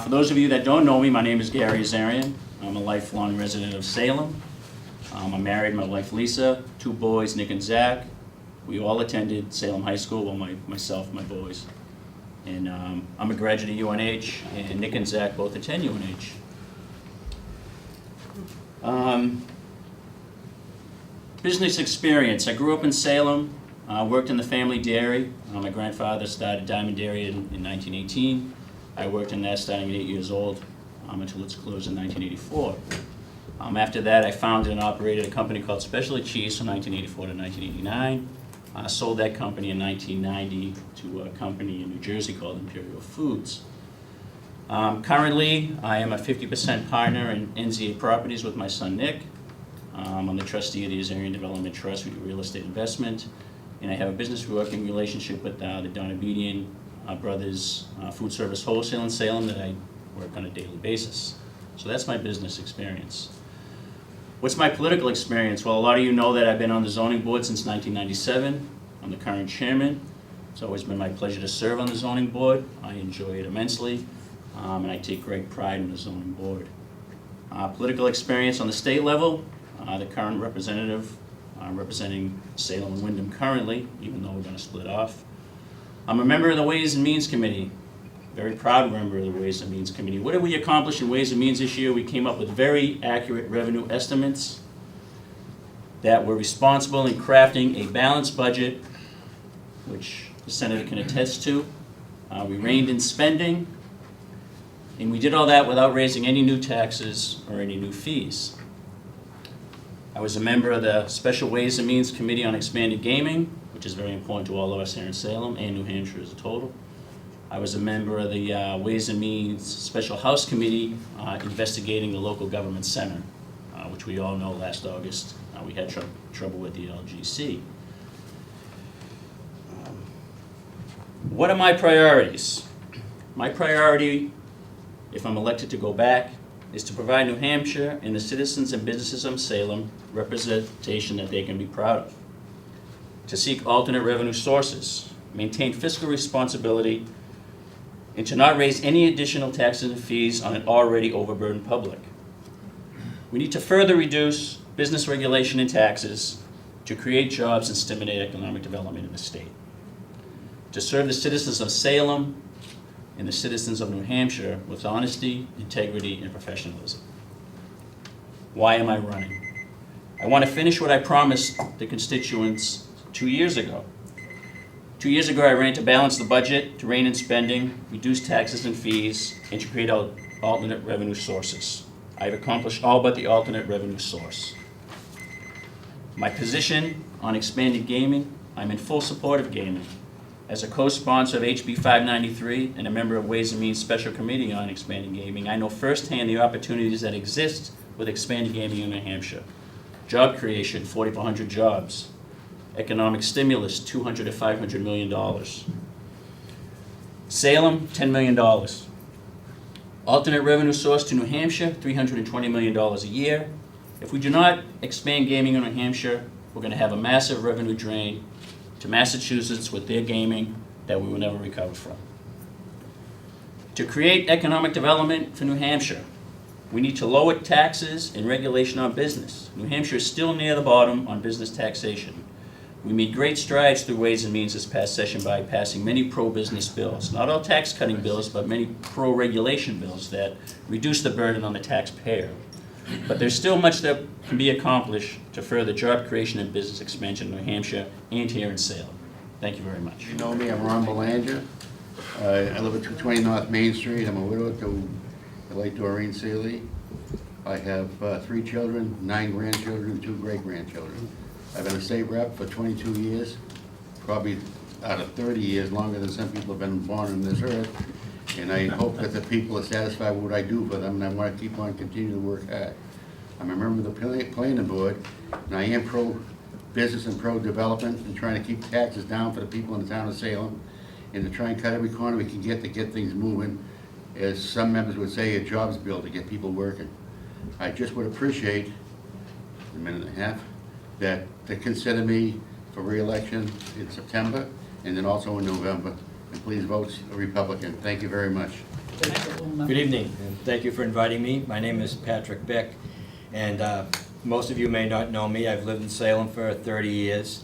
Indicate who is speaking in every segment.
Speaker 1: For those of you that don't know me, my name is Gary Azarian. I'm a lifelong resident of Salem. I'm married, my wife Lisa, 2 boys, Nick and Zach. We all attended Salem High School, well, myself, my boys. And I'm a graduate of UNH, and Nick and Zach both attend UNH. Business experience. I grew up in Salem, worked in the family dairy. My grandfather started Diamond Dairy in 1918. I worked in that starting at 8 years old until its closed in 1984. After that, I founded and operated a company called Specialty Cheese from 1984 to 1989. I sold that company in 1990 to a company in New Jersey called Imperial Foods. Currently, I am a 50% partner in NZA Properties with my son Nick. I'm the trustee of the Azarian Development Trust. We do real estate investment. And I have a business working relationship with the Donabedian Brothers Food Service Wholesale in Salem that I work on a daily basis. So that's my business experience. What's my political experience? Well, a lot of you know that I've been on the zoning board since 1997. I'm the current chairman. It's always been my pleasure to serve on the zoning board. I enjoy it immensely, and I take great pride in the zoning board. Political experience on the state level, the current representative representing Salem and Wyndham currently, even though we're going to split off. I'm a member of the Ways and Means Committee, very proud member of the Ways and Means Committee. What did we accomplish in Ways and Means this year? We came up with very accurate revenue estimates that were responsible in crafting a balanced budget, which the Senator can attest to. We reined in spending, and we did all that without raising any new taxes or any new fees. I was a member of the Special Ways and Means Committee on Expanded Gaming, which is very important to all of us here in Salem and New Hampshire as a total. I was a member of the Ways and Means Special House Committee investigating the local government center, which we all know last August we had trouble with the LGC. What are my priorities? My priority, if I'm elected to go back, is to provide New Hampshire and the citizens and businesses of Salem representation that they can be proud of. To seek alternate revenue sources, maintain fiscal responsibility, and to not raise any additional taxes and fees on an already overburdened public. We need to further reduce business regulation and taxes to create jobs and stimulate economic development in the state. To serve the citizens of Salem and the citizens of New Hampshire with honesty, integrity, and professionalism. Why am I running? I want to finish what I promised the constituents 2 years ago. 2 years ago, I ran to balance the budget, to rein in spending, reduce taxes and fees, and to create alternate revenue sources. I've accomplished all but the alternate revenue source. My position on expanded gaming, I'm in full support of gaming. As a co-sponsor of HB 593 and a member of Ways and Means Special Committee on Expanding Gaming, I know firsthand the opportunities that exist with expanded gaming in New Hampshire. Job creation, 4,400 jobs. Economic stimulus, $200 to $500 million. Salem, $10 million. Alternate revenue source to New Hampshire, $320 million a year. If we do not expand gaming in New Hampshire, we're going to have a massive revenue drain to Massachusetts with their gaming that we will never recover from. To create economic development for New Hampshire, we need to lower taxes and regulation on business. New Hampshire is still near the bottom on business taxation. We made great strides through Ways and Means this past session by passing many pro-business bills. Not all tax-cutting bills, but many pro-regulation bills that reduce the burden on the taxpayer. But there's still much that can be accomplished to further job creation and business expansion in New Hampshire and here in Salem. Thank you very much.
Speaker 2: You know me, I'm Ron Belanger. I live at 220 North Main Street. I'm a widow to the late Doreen Seeley. I have 3 children, 9 grandchildren, and 2 great-grandchildren. I've been a state rep for 22 years, probably out of 30 years, longer than some people have been born on this earth. And I hope that the people are satisfied with what I do for them, and I want to keep on continuing to work hard. I'm a member of the planning board, and I am pro-business and pro-development and trying to keep taxes down for the people in the town of Salem and to try and cut every corner we can get to get things moving. As some members would say, a jobs bill to get people working. I just would appreciate, a minute and a half, that to consider me for re-election in September and then also in November. And please vote Republican. Thank you very much.
Speaker 3: Good evening, and thank you for inviting me. My name is Patrick Beck, and most of you may not know me. I've lived in Salem for 30 years.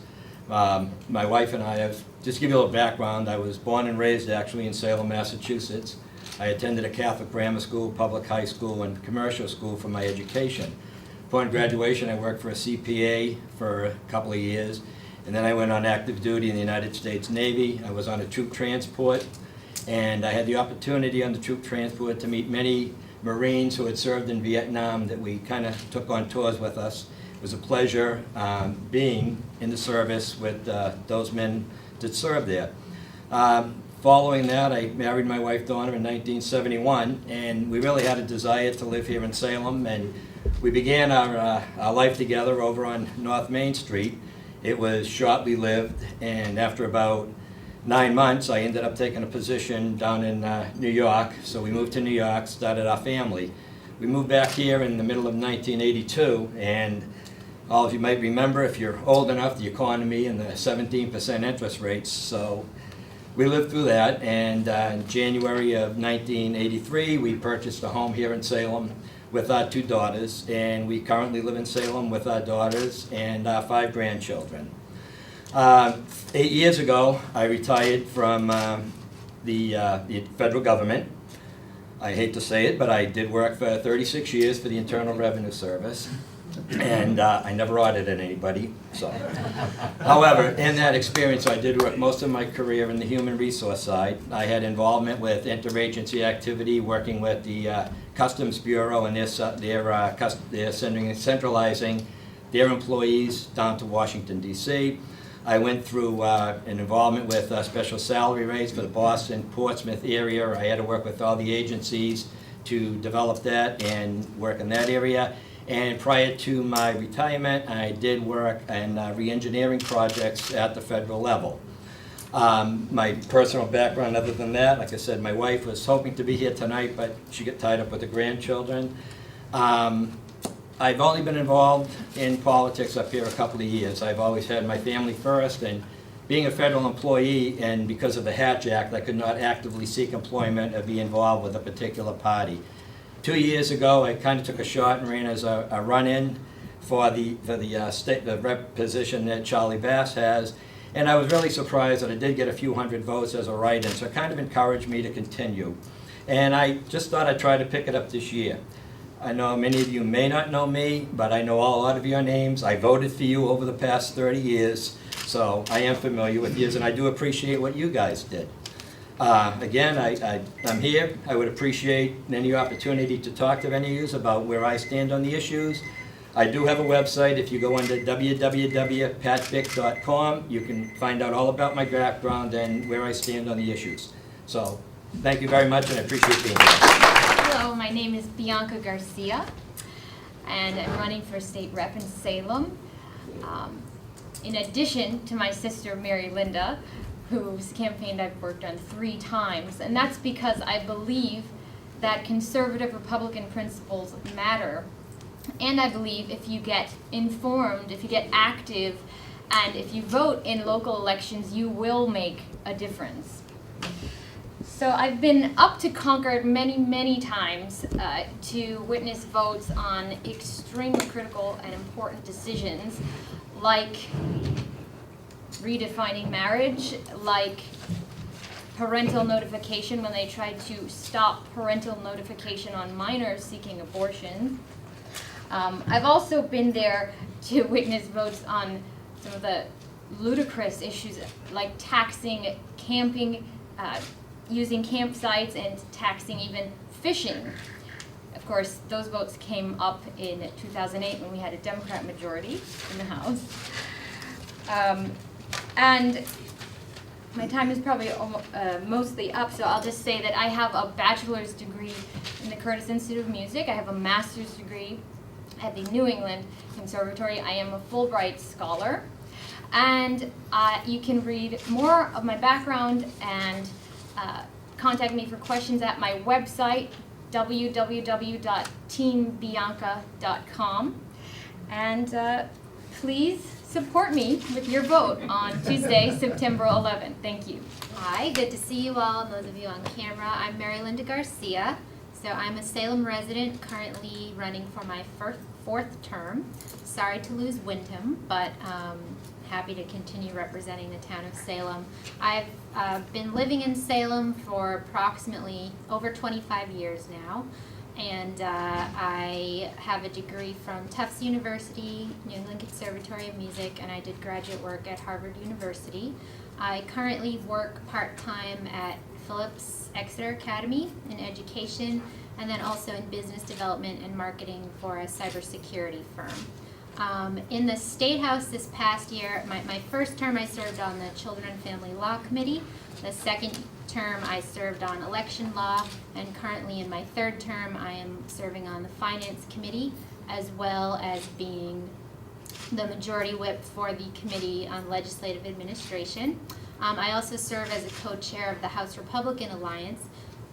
Speaker 3: My wife and I have, just to give you a little background, I was born and raised actually in Salem, Massachusetts. I attended a Catholic grammar school, public high school, and commercial school for my education. Upon graduation, I worked for a CPA for a couple of years, and then I went on active duty in the United States Navy. I was on a troop transport, and I had the opportunity on the troop transport to meet many Marines who had served in Vietnam that we kind of took on tours with us. It was a pleasure being in the service with those men that served there. Following that, I married my wife Donna in 1971, and we really had a desire to live here in Salem, and we began our life together over on North Main Street. It was shortly lived, and after about 9 months, I ended up taking a position down in New York, so we moved to New York, started our family. We moved back here in the middle of 1982, and all of you might remember, if you're old enough, the economy and the 17% interest rates, so we lived through that, and in January of 1983, we purchased a home here in Salem with our 2 daughters, and we currently live in Salem with our daughters and our 5 grandchildren. 8 years ago, I retired from the federal government. I hate to say it, but I did work for 36 years for the Internal Revenue Service, and I never audited anybody. So, however, in that experience, I did work most of my career in the human resource side. I had involvement with interagency activity, working with the Customs Bureau, and they're centralizing their employees down to Washington, D.C. I went through an involvement with special salary rates for the Boston, Portsmouth area. I had to work with all the agencies to develop that and work in that area. And prior to my retirement, I did work in re-engineering projects at the federal level. My personal background, other than that, like I said, my wife was hoping to be here tonight, but she got tied up with the grandchildren. I've only been involved in politics up here a couple of years. I've always had my family first, and being a federal employee, and because of the Hatch Act, I could not actively seek employment or be involved with a particular party. 2 years ago, I kind of took a shot and ran as a run-in for the rep position that Charlie Bass has, and I was really surprised that I did get a few hundred votes as a write-in, so it kind of encouraged me to continue. And I just thought I'd try to pick it up this year. I know many of you may not know me, but I know a lot of your names. I voted for you over the past 30 years, so I am familiar with you, and I do appreciate what you guys did. Again, I'm here. I would appreciate any opportunity to talk to any of you about where I stand on the issues. I do have a website. If you go under www.patbick.com, you can find out all about my background and where I stand on the issues. So, thank you very much, and I appreciate being here.
Speaker 4: Hello, my name is Bianca Garcia, and I'm running for state rep in Salem. In addition to my sister, Mary Linda, whose campaign I've worked on 3 times, and that's because I believe that conservative Republican principles matter, and I believe if you get informed, if you get active, and if you vote in local elections, you will make a difference. So I've been up to Concord many, many times to witness votes on extremely critical and important decisions, like redefining marriage, like parental notification when they tried to stop parental notification on minors seeking abortion. I've also been there to witness votes on some of the ludicrous issues like taxing camping, using campsites, and taxing even fishing. Of course, those votes came up in 2008 when we had a Democrat majority in the House. And my time is probably mostly up, so I'll just say that I have a bachelor's degree in the Curtis Institute of Music. I have a master's degree at the New England Conservatory. I am a Fulbright scholar. And you can read more of my background and contact me for questions at my website, www.teambianca.com. And please support me with your vote on Tuesday, September 11th. Thank you.
Speaker 5: Hi, good to see you all, and those of you on camera. I'm Mary Linda Garcia. So I'm a Salem resident, currently running for my fourth term. Sorry to lose Wyndham, but happy to continue representing the town of Salem. I've been living in Salem for approximately over 25 years now, and I have a degree from Tufts University, New England Conservatory of Music, and I did graduate work at Harvard University. I currently work part-time at Phillips Exeter Academy in education, and then also in business development and marketing for a cybersecurity firm. In the State House this past year, my first term I served on the Children and Family Law Committee. The second term I served on election law, and currently in my third term I am serving on the Finance Committee, as well as being the majority whip for the Committee on Legislative Administration. I also serve as a co-chair of the House Republican Alliance,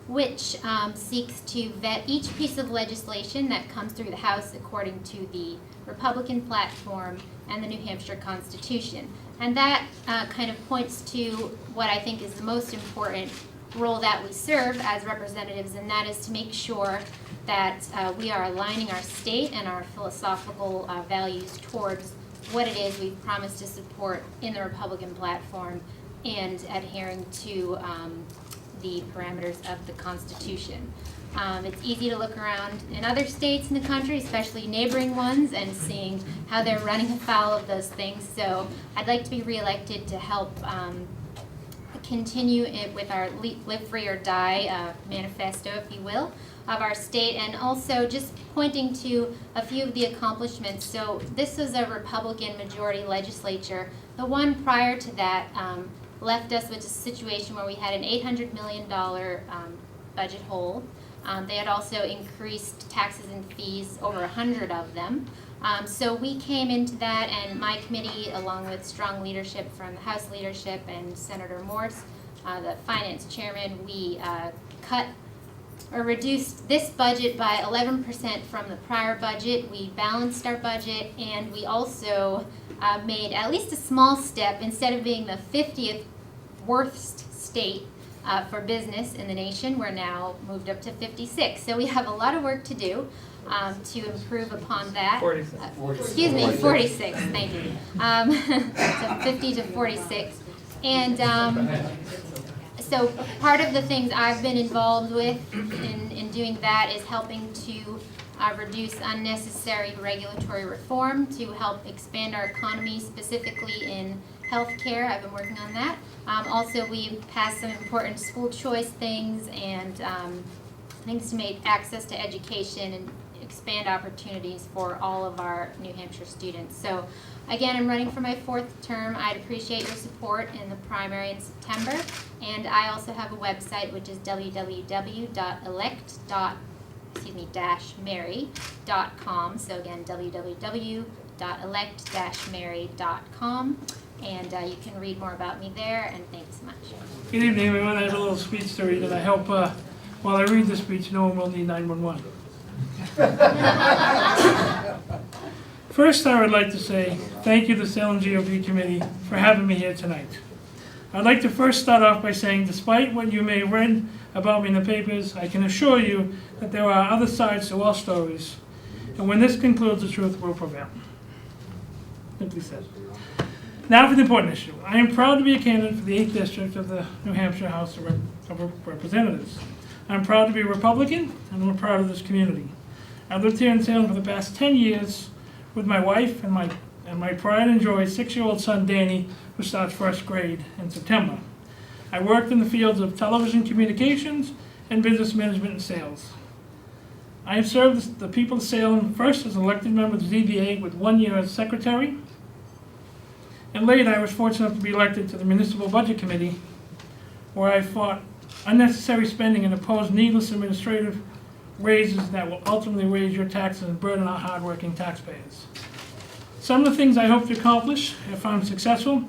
Speaker 5: which seeks to vet each piece of legislation that comes through the House according to the Republican platform and the New Hampshire Constitution. And that kind of points to what I think is the most important role that we serve as representatives, and that is to make sure that we are aligning our state and our philosophical values towards what it is we've promised to support in the Republican platform, and adhering to the parameters of the Constitution. It's easy to look around in other states in the country, especially neighboring ones, and seeing how they're running afoul of those things. So I'd like to be reelected to help continue it with our Live Free or Die manifesto, if you will, of our state, and also just pointing to a few of the accomplishments. So this was a Republican majority legislature. The one prior to that left us with a situation where we had an $800 million budget hole. They had also increased taxes and fees, over 100 of them. So we came into that, and my committee, along with strong leadership from the House leadership and Senator Morse, the finance chairman, we cut or reduced this budget by 11% from the prior budget. We balanced our budget, and we also made at least a small step. Instead of being the 50th worst state for business in the nation, we're now moved up to 56. So we have a lot of work to do to improve upon that.
Speaker 6: 46.
Speaker 5: Excuse me, 46, thank you. So 50 to 46. And so part of the things I've been involved with in doing that is helping to reduce unnecessary regulatory reform to help expand our economy, specifically in healthcare. I've been working on that. Also, we passed some important school choice things and things to make access to education and expand opportunities for all of our New Hampshire students. So again, I'm running for my fourth term. I'd appreciate your support in the primary in September. And I also have a website, which is www.elect-mary.com. So again, www.elect-mary.com. And you can read more about me there, and thanks so much.
Speaker 6: Good evening, everyone. I have a little speech to read, and I hope while I read the speech, no one will need 911. First, I would like to say thank you to the Salem GOP Committee for having me here tonight. I'd like to first start off by saying, despite what you may have read about me in the papers, I can assure you that there are other sides to all stories, and when this concludes, the truth will prevail. Simply said. Now for the important issue. I am proud to be a candidate for the 8th District of the New Hampshire House of Representatives. I'm proud to be a Republican, and I'm proud of this community. I've lived here in Salem for the past 10 years with my wife and my pride and joy 6-year-old son Danny, who starts first grade in September. I worked in the fields of television communications and business management and sales. I have served the people of Salem first as an elected member of the ZBA with 1 year as secretary, and later I was fortunate to be elected to the Municipal Budget Committee, where I fought unnecessary spending and opposed needless administrative raises that will ultimately raise your taxes and burden our hardworking taxpayers. Some of the things I hope to accomplish, if I'm successful,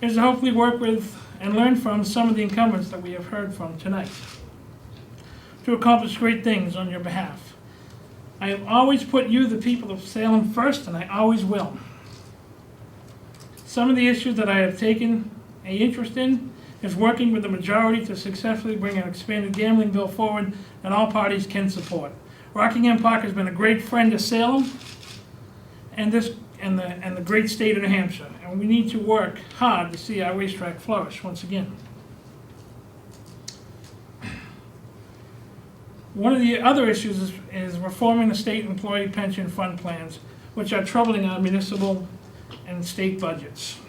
Speaker 6: is to hopefully work with and learn from some of the incumbents that we have heard from tonight to accomplish great things on your behalf. I have always put you, the people of Salem, first, and I always will. Some of the issues that I have taken an interest in is working with the majority to successfully bring an expanded gambling bill forward that all parties can support. Rockingham Park has been a great friend to Salem and the great state of New Hampshire, and we need to work hard to see our racetrack flourish once again. One of the other issues is reforming the state employee pension fund plans, which are troubling our municipal and state budgets.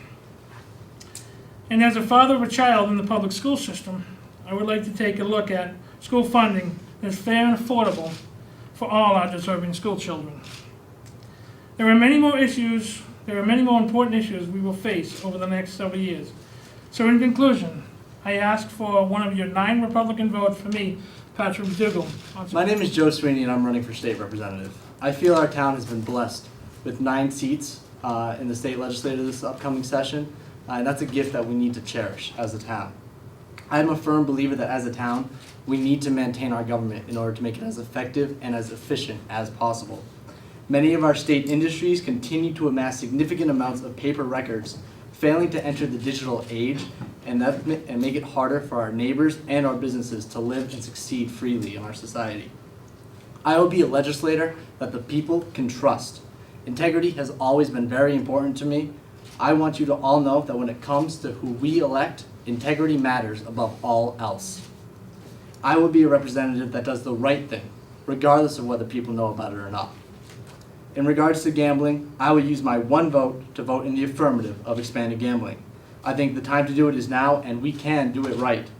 Speaker 6: And as a father of a child in the public school system, I would like to take a look at school funding that's fair and affordable for all our deserving school children. There are many more important issues we will face over the next several years. So in conclusion, I ask for one of your 9 Republican votes for me, Patrick Dougal.
Speaker 7: My name is Joe Sweeney and I'm running for state representative. I feel our town has been blessed with 9 seats in the state legislature this upcoming session, and that's a gift that we need to cherish as a town. I am a firm believer that as a town, we need to maintain our government in order to make it as effective and as efficient as possible. Many of our state industries continue to amass significant amounts of paper records, failing to enter the digital age and make it harder for our neighbors and our businesses to live and succeed freely in our society. I will be a legislator that the people can trust. Integrity has always been very important to me. I want you to all know that when it comes to who we elect, integrity matters above all else. I will be a representative that does the right thing, regardless of whether people know about it or not. In regards to gambling, I will use my 1 vote to vote in the affirmative of expanded gambling. I think the time to do it is now, and we can do it right.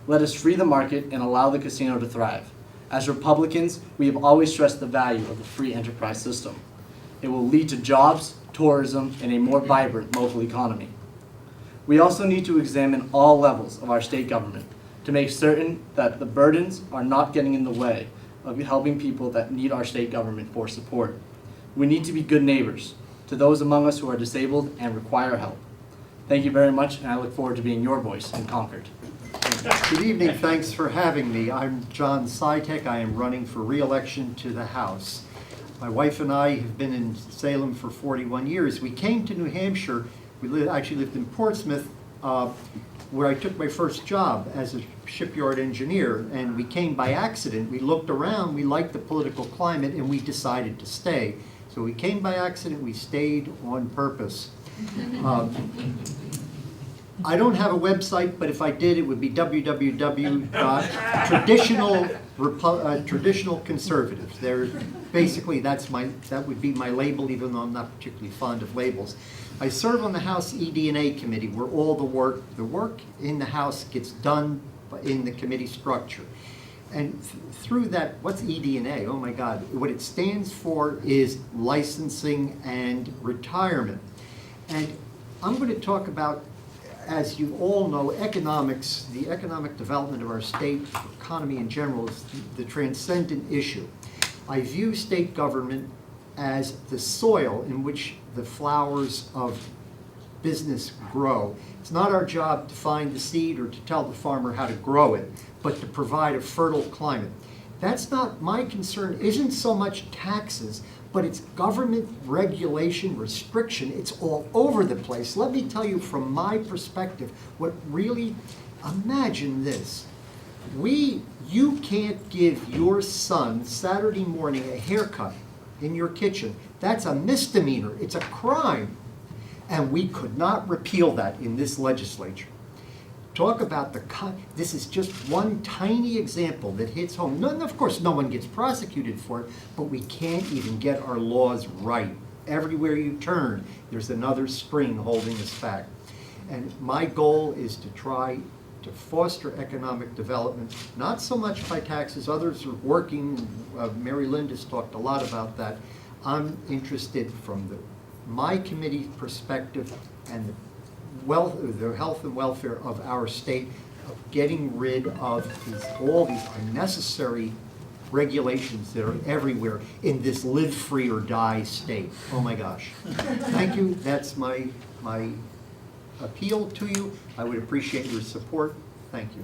Speaker 7: Let us free the market and allow the casino to thrive. As Republicans, we have always stressed the value of the free enterprise system. It will lead to jobs, tourism, and a more vibrant local economy. We also need to examine all levels of our state government to make certain that the burdens are not getting in the way of helping people that need our state government for support. We need to be good neighbors to those among us who are disabled and require help. Thank you very much, and I look forward to being your voice in Concord.
Speaker 8: Good evening, thanks for having me. I'm John Sytek. I am running for re-election to the House. My wife and I have been in Salem for 41 years. We came to New Hampshire, actually lived in Portsmouth, where I took my first job as a shipyard engineer, and we came by accident. We looked around, we liked the political climate, and we decided to stay. So we came by accident, we stayed on purpose. I don't have a website, but if I did, it would be www.traditionalconservatives. Basically, that would be my label, even though I'm not particularly fond of labels. I serve on the House ED&A committee, where all the work in the House gets done in the committee structure. And through that, what's ED&A? Oh my God. What it stands for is licensing and retirement. And I'm going to talk about, as you all know, economics, the economic development of our state economy in general is the transcendent issue. I view state government as the soil in which the flowers of business grow. It's not our job to find the seed or to tell the farmer how to grow it, but to provide a fertile climate. That's not my concern, isn't so much taxes, but it's government regulation, restriction. It's all over the place. Let me tell you from my perspective, what really, imagine this. You can't give your son Saturday morning a haircut in your kitchen. That's a misdemeanor. It's a crime. And we could not repeal that in this legislature. Talk about this is just one tiny example that hits home. Of course, no one gets prosecuted for it, but we can't even get our laws right. Everywhere you turn, there's another string holding us back. And my goal is to try to foster economic development, not so much by taxes. Others are working. Mary Linda's talked a lot about that. I'm interested from my committee perspective and the health and welfare of our state, of getting rid of all these unnecessary regulations that are everywhere in this live free or die state. Oh my gosh. Thank you. That's my appeal to you. I would appreciate your support. Thank you.